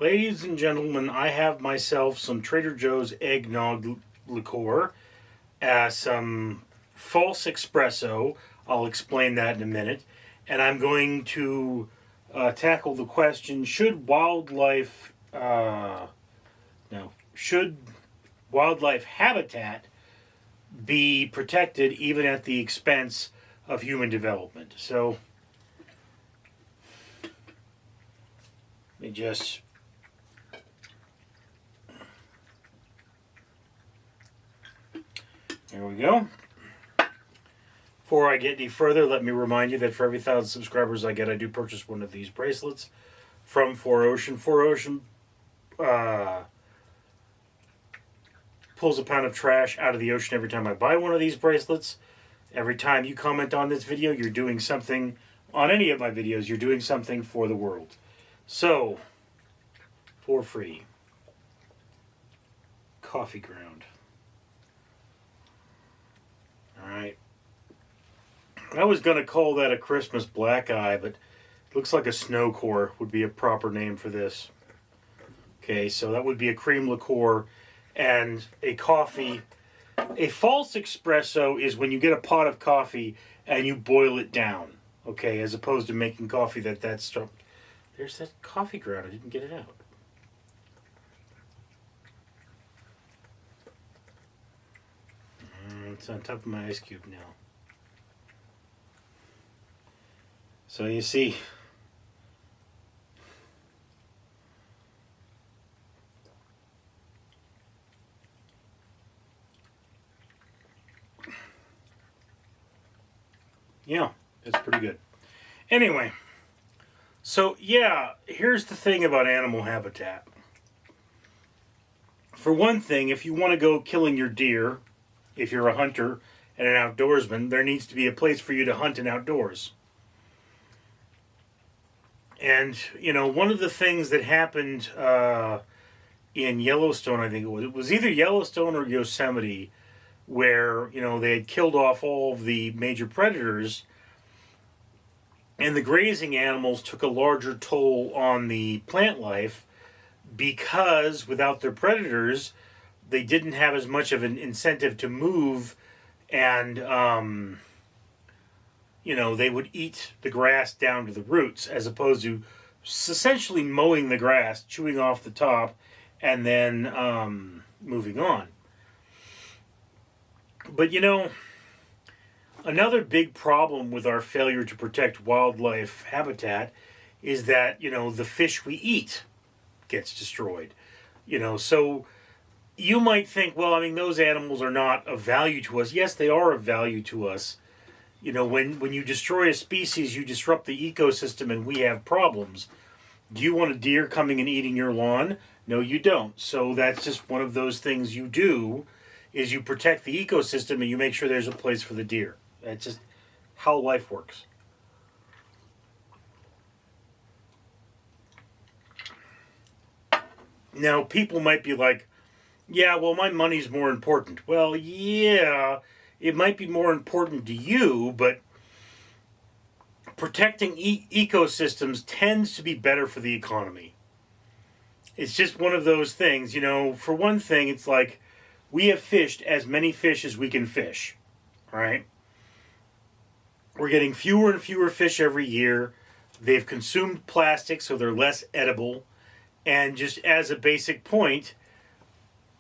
Ladies and gentlemen, I have myself some Trader Joe's eggnog liqueur, some false espresso. I'll explain that in a minute. And I'm going to tackle the question, should wildlife habitat be protected even at the expense of human development? So, let me just... There we go. Before I get any further, let me remind you that for every 1,000 subscribers I get, I do purchase one of these bracelets from 4Ocean. 4Ocean pulls a pound of trash out of the ocean every time I buy one of these bracelets. Every time you comment on this video, you're doing something, on any of my videos, you're doing something for the world. So, for free. Coffee ground. Alright. I was going to call that a Christmas black eye, but it looks like a snow core would be a proper name for this. Okay, so that would be a cream liqueur and a coffee. A false espresso is when you get a pot of coffee and you boil it down, okay, as opposed to making coffee that's... There's that coffee ground. I didn't get it out. It's on top of my ice cube now. So you see, yeah, it's pretty good. Anyway, so yeah, here's the thing about animal habitat. For one thing, if you want to go killing your deer, if you're a hunter and an outdoorsman, there needs to be a place for you to hunt in outdoors. And, you know, one of the things that happened in Yellowstone, I think it was either Yellowstone or Yosemite, where, you know, they had killed off all of the major predators, and the grazing animals took a larger toll on the plant life because without their predators, they didn't have as much of an incentive to move, and, you know, they would eat the grass down to the roots as opposed to essentially mowing the grass, chewing off the top, and then moving on. But, you know, another big problem with our failure to protect wildlife habitat is that, you know, the fish we eat gets destroyed. You know, so you might think, well, I mean, those animals are not of value to us. Yes, they are of value to us. You know, when you destroy a species, you disrupt the ecosystem and we have problems. Do you want a deer coming and eating your lawn? No, you don't. So that's just one of those things you do, is you protect the ecosystem and you make sure there's a place for the deer. That's just how life works. Now, people might be like, yeah, well, my money's more important. Well, yeah, it might be more important to you, but protecting ecosystems tends to be better for the economy. It's just one of those things, you know. For one thing, it's like we have fished as many fish as we can fish, right? We're getting fewer and fewer fish every year. They've consumed plastic, so they're less edible. And just as a basic point,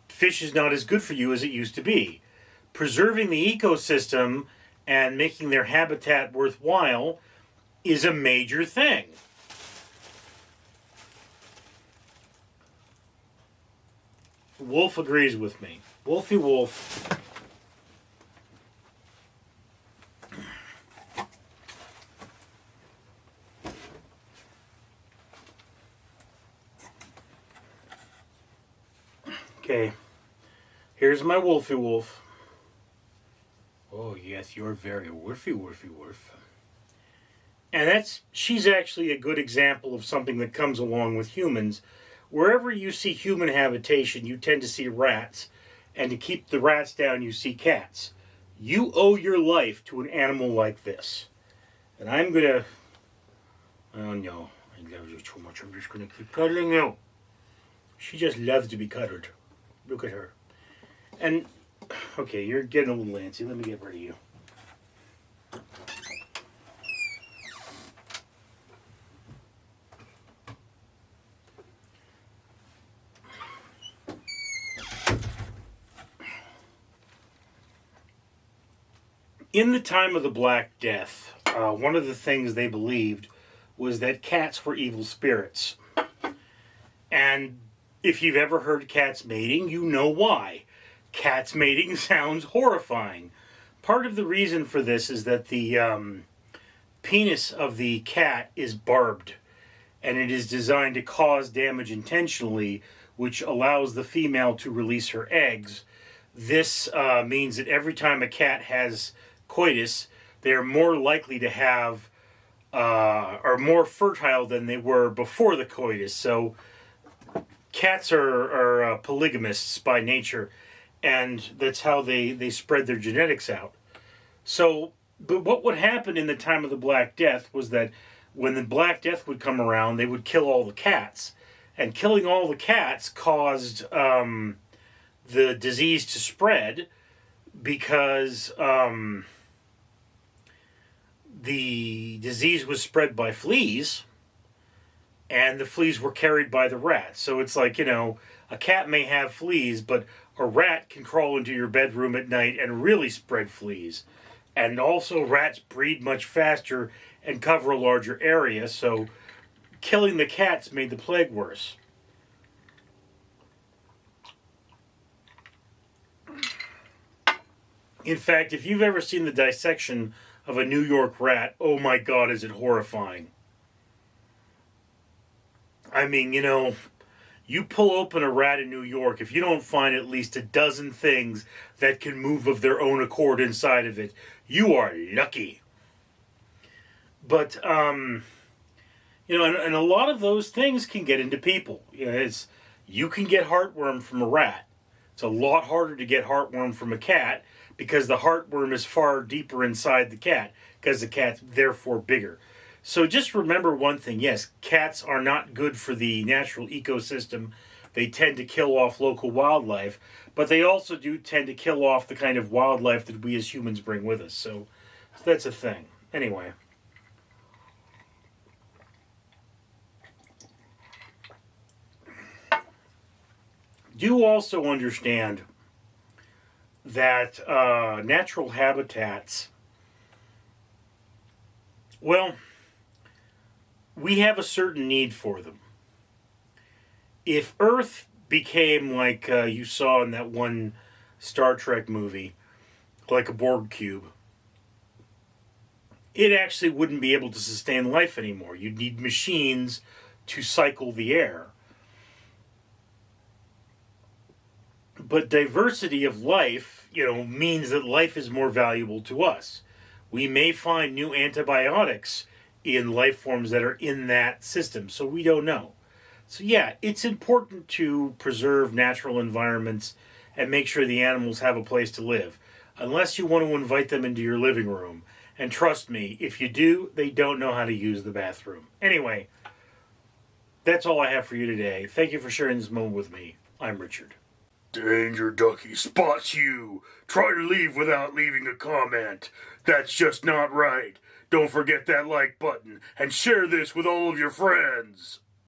fish is not as good for you as it used to be. Preserving the ecosystem and making their habitat worthwhile is a major thing. Wolf agrees with me. Wolfie Wolf. Okay. Here's my Wolfie Wolf. Oh, yes, you're very Wolfie Wolf. And she's actually a good example of something that comes along with humans. Wherever you see human habitation, you tend to see rats. And to keep the rats down, you see cats. You owe your life to an animal like this. And I'm going to... Oh, no. I love you too much. I'm just going to keep cuddling you. She just loves to be cuddled. Look at her. And, okay, you're getting a little antsy. Let me get rid of you. In the time of the Black Death, one of the things they believed was that cats were evil spirits. And if you've ever heard cats mating, you know why. Cats mating sounds horrifying. Part of the reason for this is that the penis of the cat is barbed, and it is designed to cause damage intentionally, which allows the female to release her eggs. This means that every time a cat has coitus, they are more likely to have, are more fertile than they were before the coitus. So cats are polygamists by nature, and that's how they spread their genetics out. So, but what would happen in the time of the Black Death was that when the Black Death would come around, they would kill all the cats. And killing all the cats caused the disease to spread, because the disease was spread by fleas, and the fleas were carried by the rats. So it's like, a cat may have fleas, but a rat can crawl into your bedroom at night and really spread fleas. And also rats breed much faster and cover a larger area, so killing the cats made the plague worse. In fact, if you've ever seen the dissection of a New York rat, oh my God, is it horrifying. I mean, you pull open a rat in New York, if you don't find at least a dozen things that can move of their own accord inside of it, you are lucky. But, and a lot of those things can get into people. You can get heartworm from a rat. It's a lot harder to get heartworm from a cat, because the heartworm is far deeper inside the cat, because the cat's therefore bigger. So just remember one thing. Yes, cats are not good for the natural ecosystem. They tend to kill off local wildlife, but they also do tend to kill off the kind of wildlife that we as humans bring with us. So that's a thing. Anyway. Do also understand that natural habitats, well, we have a certain need for them. If Earth became like you saw in that one Star Trek movie, like a Borg cube, it actually wouldn't be able to sustain life anymore. You'd need machines to cycle the air. But diversity of life, means that life is more valuable to us. We may find new antibiotics in life forms that are in that system, so we don't know. So yeah, it's important to preserve natural environments and make sure the animals have a place to live, unless you want to invite them into your living room. And trust me, if you do, they don't know how to use the bathroom. Anyway, that's all I have for you today. Thank you for sharing this moment with me. I'm Richard. Danger Ducky spots you. Try to leave without leaving a comment. That's just not right. Don't forget that like button and share this with all of your friends.